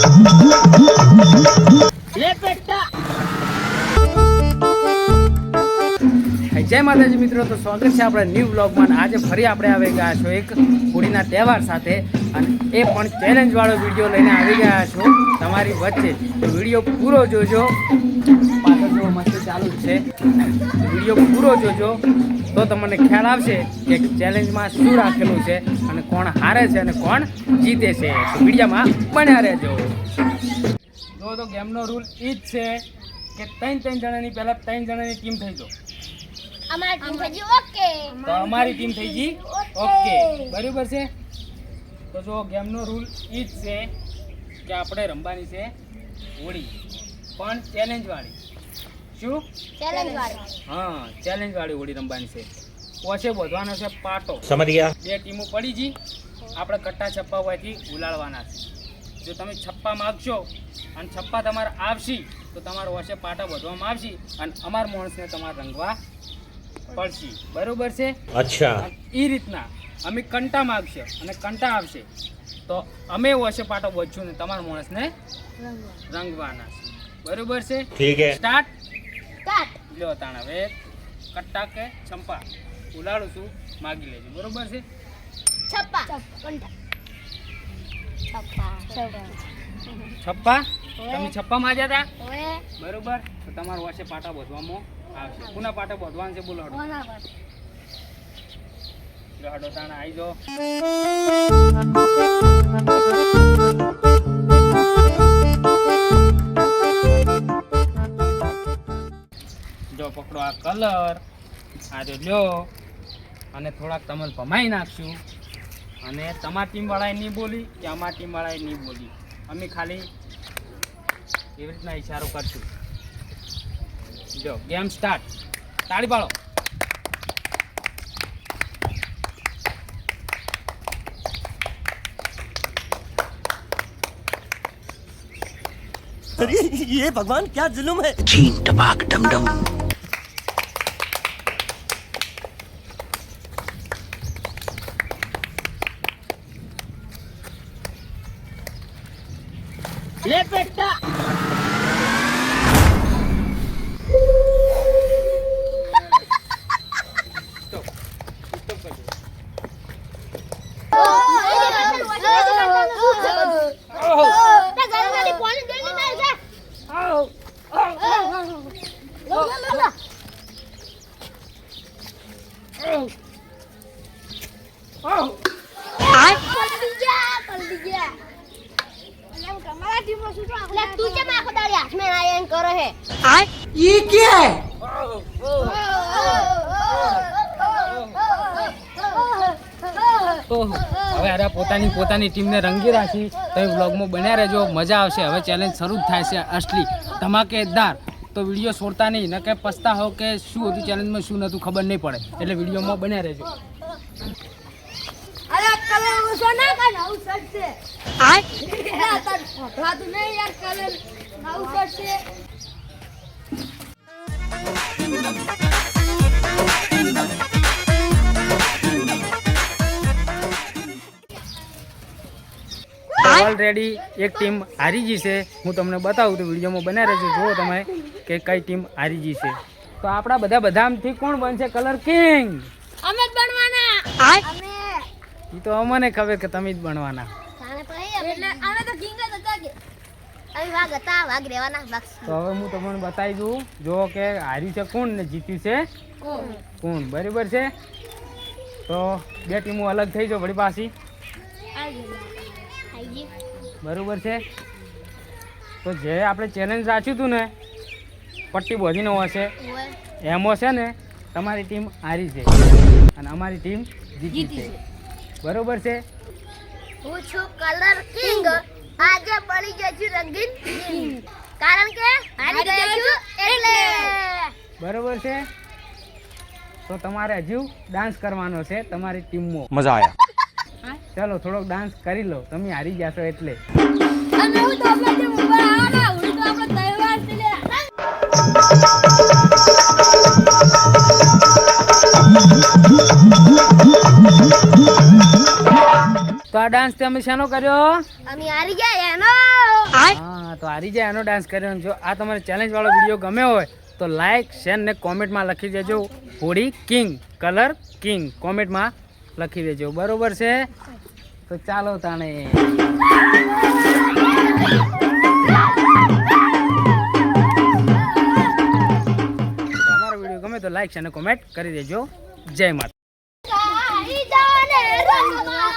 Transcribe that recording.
જય માતાજી મિત્રો, તો સ્વાગત છે આપણા ન્યૂ વ્લોગમાં. આજે ફરી આપણે આવી ગયા છો એક હોળીના તહેવાર સાથે, અને એ પણ ચેલેન્જવાળો વિડીયો લઈને આવી ગયા છો તમારી વચ્ચે. તો વિડીયો પૂરો જોજો. પાછળ જો મસ્ત ચાલુ જ છે. વિડીયો પૂરો જોજો તો તમને ખ્યાલ આવશે કે ચેલેન્જમાં શું રાખેલું છે અને કોણ હારે છે અને કોણ જીતે છે. તો વિડીયોમાં બન્યા રહેજો. તો ગેમનો રૂલ એ જ છે કે ત્રણ જણાની પહેલાં 3 જણાની ટીમ થઈ જાઓ. અમારી ટીમ થઈ ગઈ ઓકે, બરાબર છે. તો જો ગેમનો રૂલ એ જ છે કે આપણે રમવાની છે હોળી, પણ ચેલેન્જવાળી. શું ચેલેન્જવાળી? હા, ચેલેન્જવાળી હોળી રમવાની છે. ઓછે બોધવાનો છે પાટો. સમજ ગયા? 2 ટીમો પડી ગઈ. આપણે કટ્ટા છપ્પા હોયથી ઉલાળવાના છે. જો તમે છપ્પા માગશો અને છપ્પા તમારે આવશે તો તમારે ઓછે પાટા બોધવામાં આવશે અને અમારા માણસને તમારે રંગવા પડશે, બરોબર છે? અચ્છા. એ રીતના અમે કંટા માગશે અને કંટા આવશે તો અમે ઓછે પાટો બોધશું ને તમારા માણસને રંગવાના છે, બરોબર છે? ઠીક છે, સ્ટાર્ટ. લો તાણ હવે કટ્ટા કે છંપા ઉલાડું છું, માગી લેજો, બરોબર છે? છપ્પા તમે છપ્પા માગ્યા હતા, બરોબર? તો તમારું વચ્ચે પાટા બોધવામાં આવશે. કોના પાટા બોધવાનું છે બોલો? હડો તાણા આવી જાઓ. જો પકડો આ કલર, આ જો લ્યો, અને થોડાક તમને ભમાઈ નાખશું. અને તમારી ટીમ વાળાએ નહીં બોલી કે અમારી ટીમ વાળાએ નહીં બોલી, અમે ખાલી એવી રીતના ઈશારો કરશું. જો ગેમ સ્ટાર્ટ. તાળી પાડો. अरे ये भगवान क्या जुल्म है. छीन टपाक डम डम. ले बेटा. ये क्या है? તો હવે અરે પોતાની ટીમને રંગી રાખી. તમે વ્લોગમાં બન્યા રહેજો, મજા આવશે. હવે ચેલેન્જ શરૂ જ થાય છે અસલી ધમાકેદાર. તો વિડીયો છોડતા નહીં, ન કે પછતા હો કે શું હતું ચેલેન્જમાં શું નહોતું ખબર નહીં પડે. એટલે વિડીયોમાં બન્યા રહેજો. અરે કલર ઓછો ના કર, આવું શર્ટ છે. આ તાર ફોટવા તું નહીં યાર, કલર આવું શર્ટ છે. ઓલરેડી એક ટીમ હારી ગઈ છે. હું તમને બતાવું તો વિડીયોમાં બન્યા રહેજો. જુઓ તમે કે કઈ ટીમ હારી ગઈ છે. તો આપણા બધામાંથી કોણ બનશે કલર કિંગ? અમે જ બનવાના. અમે એ તો અમને ખબર કે તમે જ બનવાના. એટલે અમે તો કિંગ જ હતા કે અમે વાઘ હતા, વાઘ રહેવાના બસ. તો હવે હું તમને બતાવી દઉં. જો કે હાર્યું છે કોણ ને જીત્યું છે કોણ, બરાબર છે? તો 2 ટીમો અલગ થઈ જાઓ વળી પાછી, બરોબર છે? તો જે આપણે ચેલેન્જ રાખ્યું હતું ને પટ્ટી બોધીને હશે એમાં છે ને તમારી ટીમ હારી છે અને અમારી ટીમ જીતી છે, બરોબર છે? હું છું કલર કિંગ. આજે પડી જશું રંગીન કિંગ, કારણ કે હારી ગયો છું એટલે, બરોબર છે? તો તમારે હજુ ડાન્સ કરવાનો છે તમારી ટીમમાં. मजा आया. ચાલો થોડોક ડાન્સ કરી લો, તમે હારી જશો એટલે. અને હું તો આપણે જે ઉપર આવવાના, હું તો આપણો તહેવાર છે લે. તો આ ડાન્સ તમે શેનો કર્યો? અમે હારી ગયા એનો. તો હારી જાય એનો ડાન્સ કર્યો. જો આ તમારે ચેલેન્જવાળો વિડીયો ગમ્યો હોય તો લાઈક શેર ને કોમેન્ટમાં લખી દેજો હોળી કિંગ કલર કિંગ કોમેન્ટમાં લખી દેજો. બરોબર છે? તો ચાલો તાણે. અમારો વિડીયો ગમે તો લાઈક શેર ને કોમેન્ટ કરી દેજો. જય માતા. કાઈ જાને રંગવા